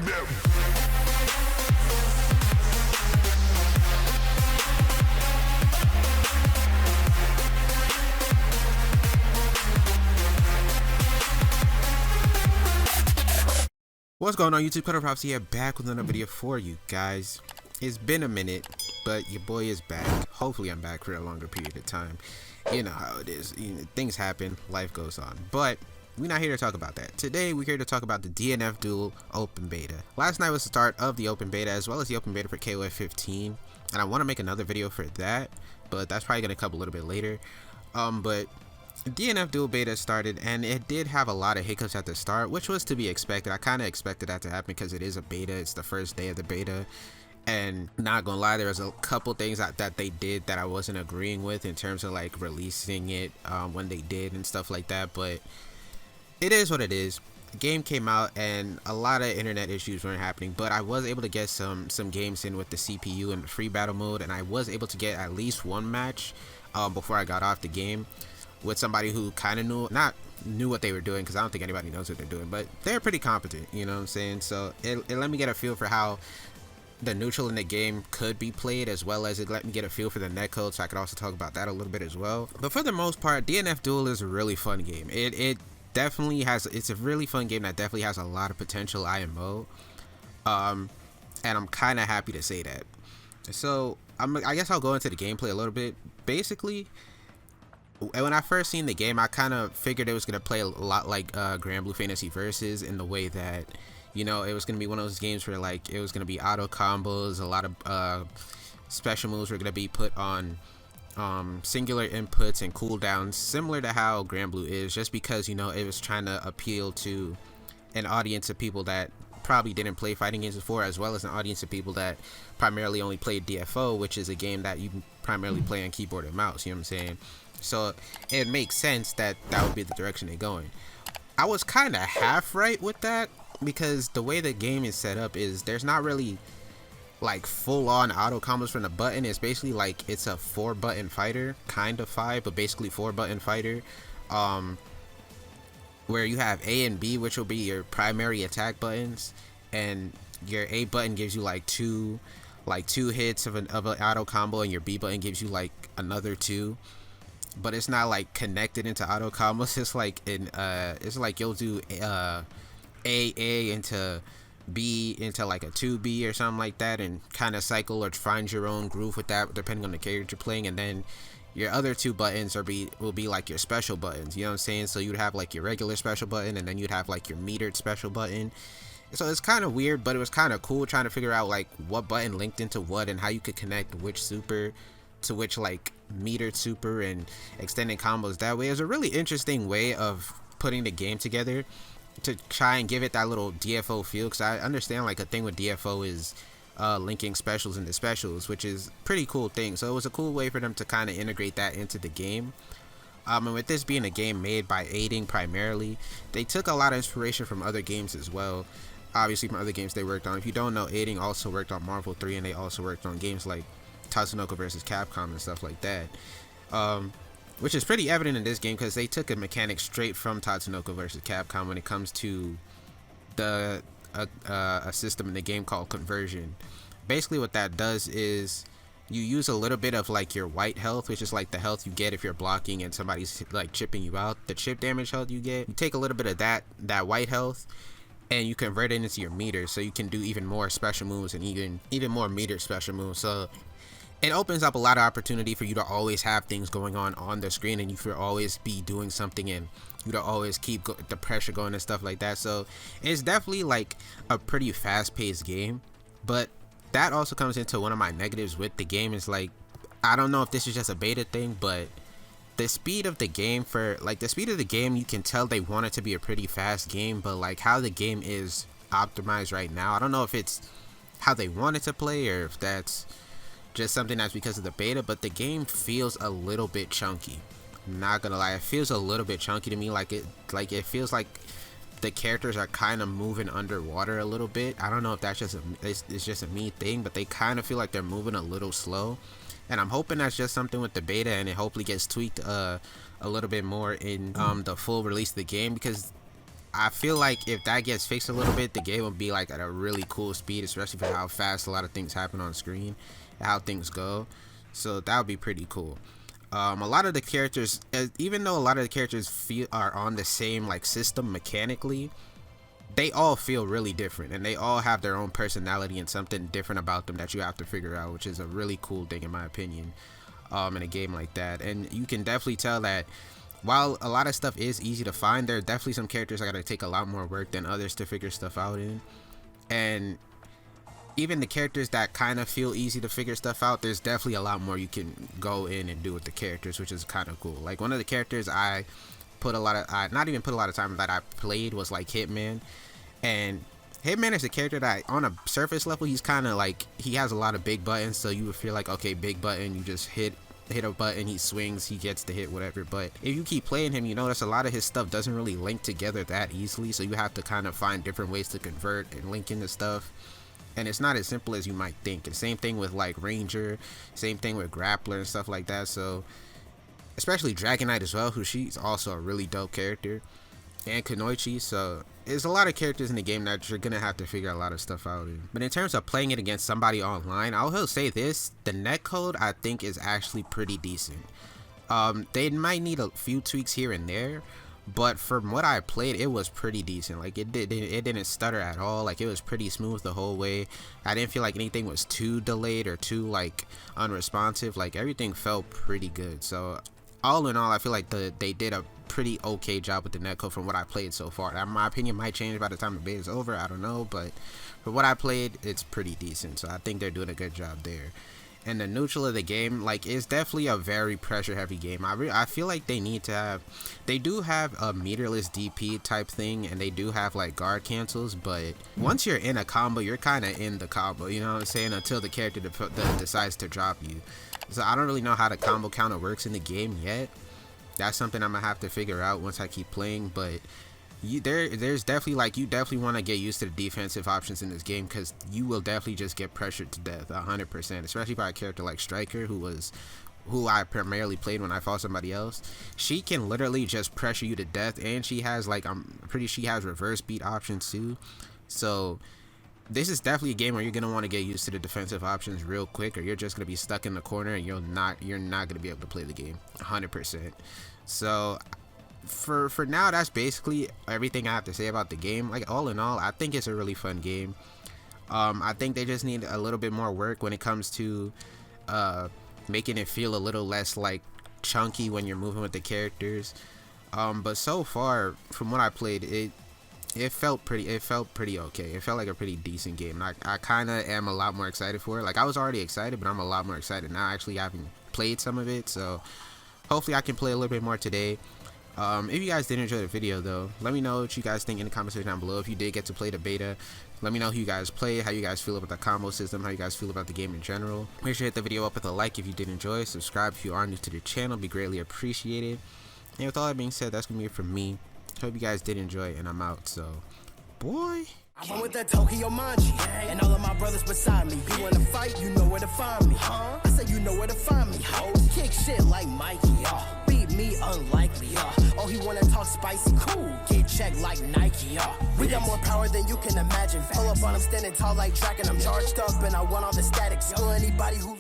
them. What's going on YouTube? Cutter Props here, back with another video for you guys. It's been a minute, but your boy is back. Hopefully I'm back for a longer period of time. You know how it is. Things happen, life goes on. But we're not here to talk about that. Today we're here to talk about the DNF Duel open beta. Last night was the start of the open beta, as well as the open beta for KOF 15. And I want to make another video for that, but that's probably going to come a little bit later. But DNF Duel beta started, and it did have a lot of hiccups at the start, which was to be expected. I kind of expected that to happen because it is a beta. It's the first day of the beta, and not gonna lie, there was a couple things that they did that I wasn't agreeing with in terms of like releasing it when they did and stuff like that. But it is what it is. The game came out and a lot of internet issues weren't happening, but I was able to get some games in with the CPU and the free battle mode, and I was able to get at least one match before I got off the game with somebody who kind of knew what they were doing, because I don't think anybody knows what they're doing, but they're pretty competent, you know what I'm saying? So it let me get a feel for how the neutral in the game could be played, as well as it let me get a feel for the netcode, so I could also talk about that a little bit as well. But for the most part, DNF Duel is a really fun game. It definitely has, it's a really fun game that definitely has a lot of potential IMO, and I'm kind of happy to say that. So I guess I'll go into the gameplay a little bit. Basically, when I first seen the game, I kind of figured it was going to play a lot like Grand Blue Fantasy Versus, in the way that, you know, it was going to be one of those games where like it was going to be auto combos, a lot of special moves were going to be put on singular inputs and cooldowns, similar to how Grand Blue is, just because, you know, it was trying to appeal to an audience of people that probably didn't play fighting games before, as well as an audience of people that primarily only played DFO, which is a game that you primarily play on keyboard and mouse, you know what I'm saying? So it makes sense that that would be the direction they're going. I was kind of half right with that, because the way the game is set up is there's not really like full-on auto combos from the button. It's basically like it's a 4-button fighter, kind of 5, but basically 4-button fighter, where you have A and B, which will be your primary attack buttons, and your A button gives you like two hits of an auto combo, and your B button gives you like another 2. But it's not like connected into auto combos. It's like it's like you'll do A into B into like a 2B or something like that, and kind of cycle or find your own groove with that depending on the character you're playing. And then your other 2 buttons will be like your special buttons, you know what I'm saying? So you'd have like your regular special button, and then you'd have like your metered special button. So it's kind of weird, but it was kind of cool trying to figure out like what button linked into what, and how you could connect which super to which like metered super and extending combos that way. Is a really interesting way of putting the game together to try and give it that little DFO feel, because I understand like a thing with DFO is linking specials into specials, which is pretty cool thing. So it was a cool way for them to kind of integrate that into the game. And with this being a game made by Aiding primarily, they took a lot of inspiration from other games as well, obviously from other games they worked on. If you don't know, Aiding also worked on Marvel 3, and they also worked on games like Tatsunoko vs. Capcom and stuff like that, which is pretty evident in this game, because they took a mechanic straight from Tatsunoko vs. Capcom when it comes to the a system in the game called conversion. Basically what that does is you use a little bit of like your white health, which is like the health you get if you're blocking and somebody's like chipping you out, the chip damage health you get. You take a little bit of that white health, and you convert it into your meter, so you can do even more special moves and even more metered special moves. So it opens up a lot of opportunity for you to always have things going on the screen, and you should always be doing something, and you to always keep the pressure going and stuff like that. So it's definitely like a pretty fast-paced game. But that also comes into one of my negatives with the game, is like, I don't know if this is just a beta thing, but the speed of the game, you can tell they want it to be a pretty fast game, but like how the game is optimized right now, I don't know if it's how they want it to play, or if that's just something that's because of the beta, but the game feels a little bit chunky. I'm not gonna lie, it feels a little bit chunky to me. Like it feels like the characters are kind of moving underwater a little bit. I don't know if that's just it's just a me thing, but they kind of feel like they're moving a little slow, and I'm hoping that's just something with the beta, and it hopefully gets tweaked a little bit more in the full release of the game, because I feel like if that gets fixed a little bit, the game will be like at a really cool speed, especially for how fast a lot of things happen on screen, how things go. So that would be pretty cool. A lot of the characters, even though a lot of the characters are on the same like system mechanically, they all feel really different, and they all have their own personality and something different about them that you have to figure out, which is a really cool thing in my opinion, in a game like that. And you can definitely tell that while a lot of stuff is easy to find, there are definitely some characters that gotta take a lot more work than others to figure stuff out in. And even the characters that kind of feel easy to figure stuff out, there's definitely a lot more you can go in and do with the characters, which is kind of cool. Like one of the characters I put a lot of, not even put a lot of time that I played was like Hitman. And Hitman is a character that on a surface level, he's kind of like, he has a lot of big buttons, so you would feel like, okay, big button, you just hit a button, he swings, he gets to hit whatever. But if you keep playing him, you notice a lot of his stuff doesn't really link together that easily, so you have to kind of find different ways to convert and link into stuff, and it's not as simple as you might think. And same thing with like Ranger, same thing with Grappler and stuff like that. So especially Dragon Knight as well, who she's also a really dope character, and Kunoichi. So there's a lot of characters in the game that you're gonna have to figure a lot of stuff out in. But in terms of playing it against somebody online, I will say this: the netcode I think is actually pretty decent. They might need a few tweaks here and there, but from what I played, it was pretty decent. Like it didn't stutter at all. Like it was pretty smooth the whole way. I didn't feel like anything was too delayed or too like unresponsive. Like everything felt pretty good. So all in all, I feel like they did a pretty okay job with the netcode from what I played so far. Now, my opinion might change by the time the beta is over, I don't know, but for what I played, it's pretty decent. So I think they're doing a good job there. And the neutral of the game, like, is definitely a very pressure heavy game. I feel like they do have a meterless DP type thing, and they do have like guard cancels, but once you're in a combo, you're kind of in the combo, you know what I'm saying, until the character decides to drop you. So I don't really know how the combo counter works in the game yet. That's something I'm gonna have to figure out once I keep playing. But there's definitely, like, you definitely want to get used to the defensive options in this game, because you will definitely just get pressured to death 100%, especially by a character like Striker, who I primarily played when I fought somebody else. She can literally just pressure you to death, and she has like, she has reverse beat options too. So this is definitely a game where you're gonna want to get used to the defensive options real quick, or you're just gonna be stuck in the corner and you're not gonna be able to play the game 100%. So for now, that's basically everything I have to say about the game. Like, all in all, I think it's a really fun game. I think they just need a little bit more work when it comes to making it feel a little less like chunky when you're moving with the characters. But so far, from what I played, it felt pretty okay. It felt like a pretty decent game. I kind of am a lot more excited for it. Like, I was already excited, but I'm a lot more excited now, actually having played some of it. So hopefully I can play a little bit more today. If you guys did enjoy the video, though, let me know what you guys think in the comment section down below. If you did get to play the beta, let me know who you guys play, how you guys feel about the combo system, how you guys feel about the game in general. Make sure to hit the video up with a like if you did enjoy. Subscribe if you are new to the channel, be greatly appreciated. And with all that being said, that's gonna be it from me. Hope you guys did enjoy, and I'm out. So, boy. I'm with that Tokyo Manji, and all of my brothers beside me. You wanna fight, you know where to find me. I said you know where to find me. Kick shit like Mikey, beat me unlikely. Oh, he wanna talk spicy, cool. Get checked like Nike, We got more power than you can imagine. Pull up on him standing tall like track, and I'm charged up, and I want all the static. So anybody who